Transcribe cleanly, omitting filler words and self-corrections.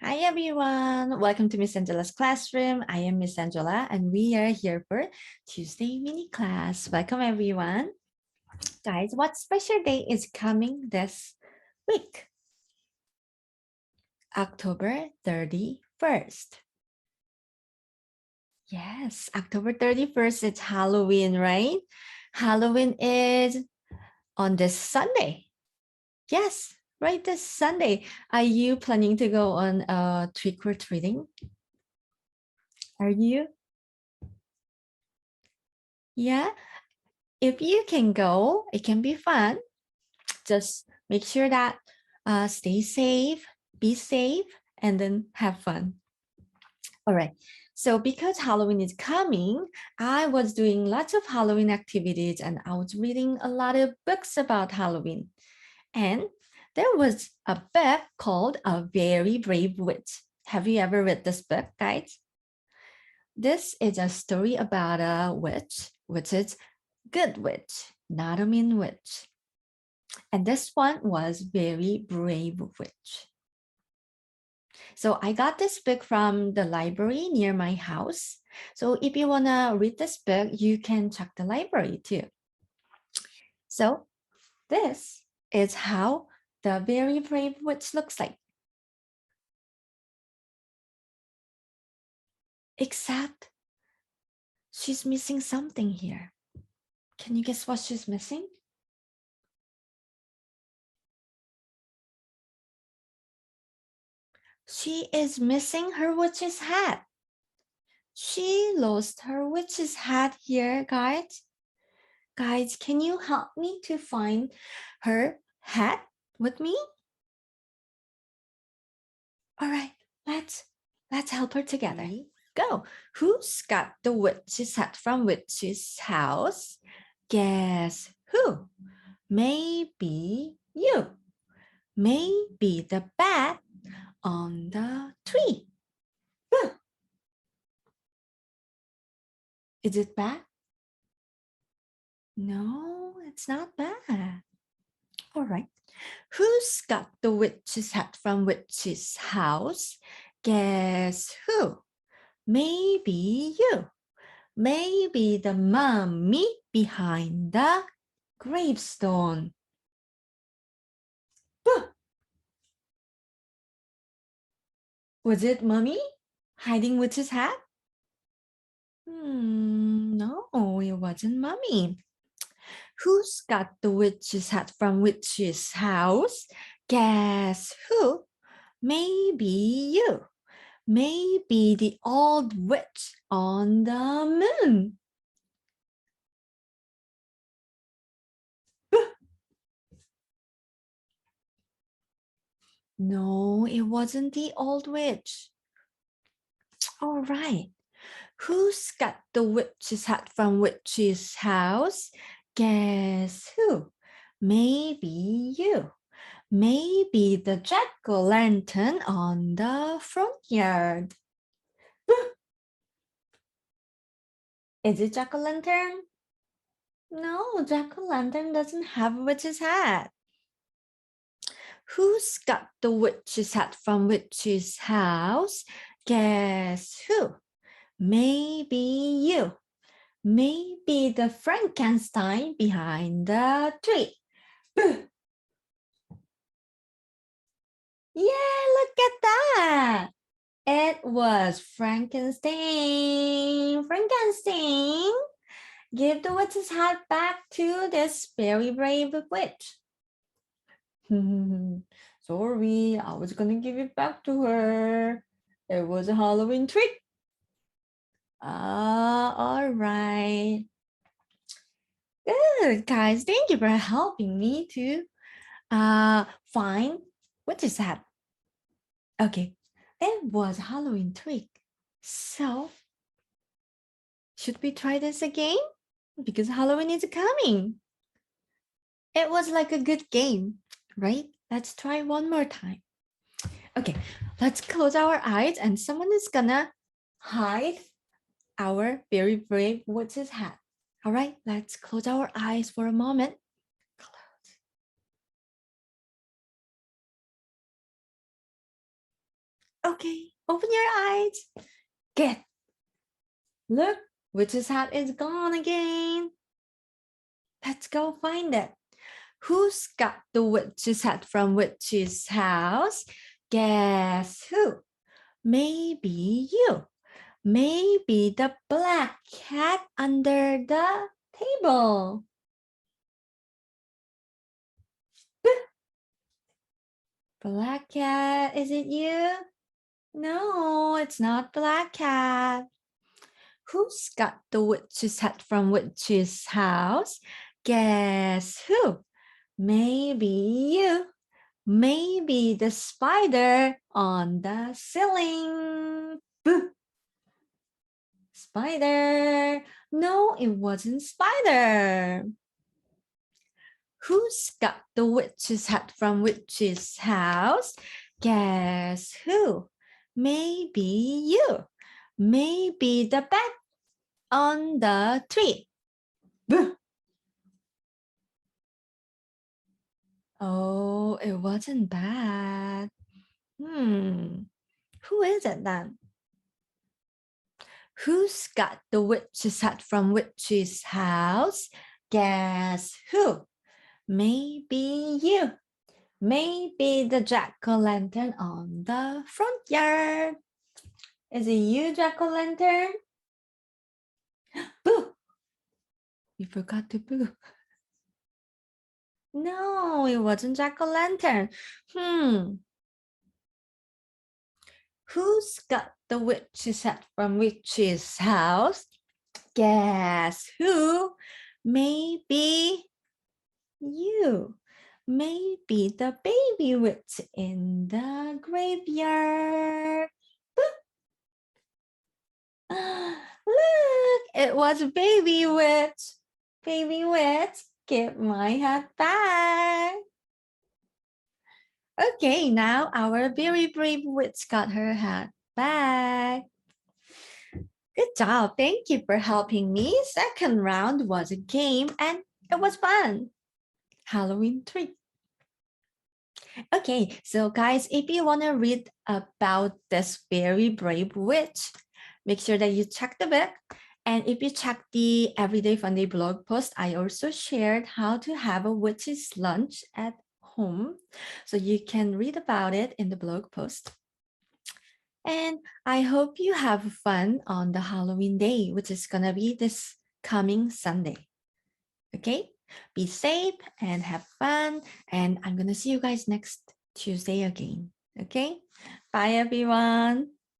Hi everyone, welcome to Missangela's classroom. I am Missangela and we are here for Tuesday mini class. Welcome everyone. Guys, what special day is coming this week? October 31st. Yes, October 31st, it's Halloween, right? Halloween is on this Sunday. Yes, right, this Sunday. Are you planning to go on trick-or-treating? Are you? Yeah, if you can go, it can be fun. Just make sure that stay safe, be safe, and then have fun. All right. So because Halloween is coming, I was doing lots of Halloween activities and I was reading a lot of books about Halloween. And there was a book called A Very Brave Witch. Have you ever read this book, guys? This is a story about a witch, which is good witch, not a mean witch. And this one was Very Brave Witch. So I got this book from the library near my house. So if you want to read this book, you can check the library too. So this is how the Very Brave Witch looks like. Except she's missing something here. Can you guess what she's missing? She is missing her witch's hat. She lost her witch's hat here, guys. Guys, can you help me to find her hat with me? All right, let's help her together. Go. Who's got the witch's hat from witch's house? Guess who? Maybe you. Maybe the bat on the tree. Is it bat? No, it's not bad. All right. Who's got the witch's hat from witch's house? Guess who? Maybe you. Maybe the mummy behind the gravestone. Was it mummy hiding witch's hat? No, it wasn't mummy. Who's got the witch's hat from witch's house? Guess who? Maybe you. Maybe the old witch on the moon. No, it wasn't the old witch. All right. Who's got the witch's hat from witch's house? Guess who? Maybe you. Maybe the jack-o'-lantern on the front yard. Is it jack-o'-lantern? No, jack-o'-lantern doesn't have a witch's hat. Who's got the witch's hat from witch's house? Guess who? Maybe you. Maybe the Frankenstein behind the tree. Yeah, look at that. It was Frankenstein. Frankenstein. Give the witch's hat back to this very brave witch. Sorry, I was gonna give it back to her. It was a Halloween trick. All right. Good, guys. Thank you for helping me to find witch's hat. Okay, it was a Halloween trick. So, should we try this again? Because Halloween is coming. It was like a good game, right? Let's try one more time. Okay, let's close our eyes and someone is gonna hide our very brave witch's hat. All right, let's close our eyes for a moment. Close. Okay, open your eyes. Good. Look, witch's hat is gone again. Let's go find it. Who's got the witch's hat from witch's house? Guess who? Maybe you. Maybe the black cat under the table. Black cat, is it you? No, it's not black cat. Who's got the witch's hat from witch's house? Guess who? Maybe you. Maybe the spider on the ceiling. Boo! Spider. No, it wasn't spider. Who's got the witch's hat from witch's house? Guess who? Maybe you. Maybe the bat on the tree. Boo! Oh, it wasn't bad. Who is it then? Who's got the witch's hat from witch's house? Guess who? Maybe you. Maybe the jack-o'-lantern on the front yard. Is it you, jack-o'-lantern? Boo! You forgot to boo. No, it wasn't jack-o'-lantern. Who's got the witch's hat from witch's house? Guess who? Maybe you. Maybe the baby witch in the graveyard. Look, it was baby witch. Baby witch, give my hat back. Okay, now our very brave witch got her hat back. Good job. Thank you for helping me. Second round was a game and it was fun. Halloween treat. Okay, so guys, if you want to read about this very brave witch, make sure that you check the book. And if you check the Everyday Fun Day blog post, I also shared how to have a witch's lunch at home. So you can read about it in the blog post. And I hope you have fun on the Halloween day, which is going to be this coming Sunday. Okay, be safe and have fun. And I'm going to see you guys next Tuesday again. Okay, bye everyone.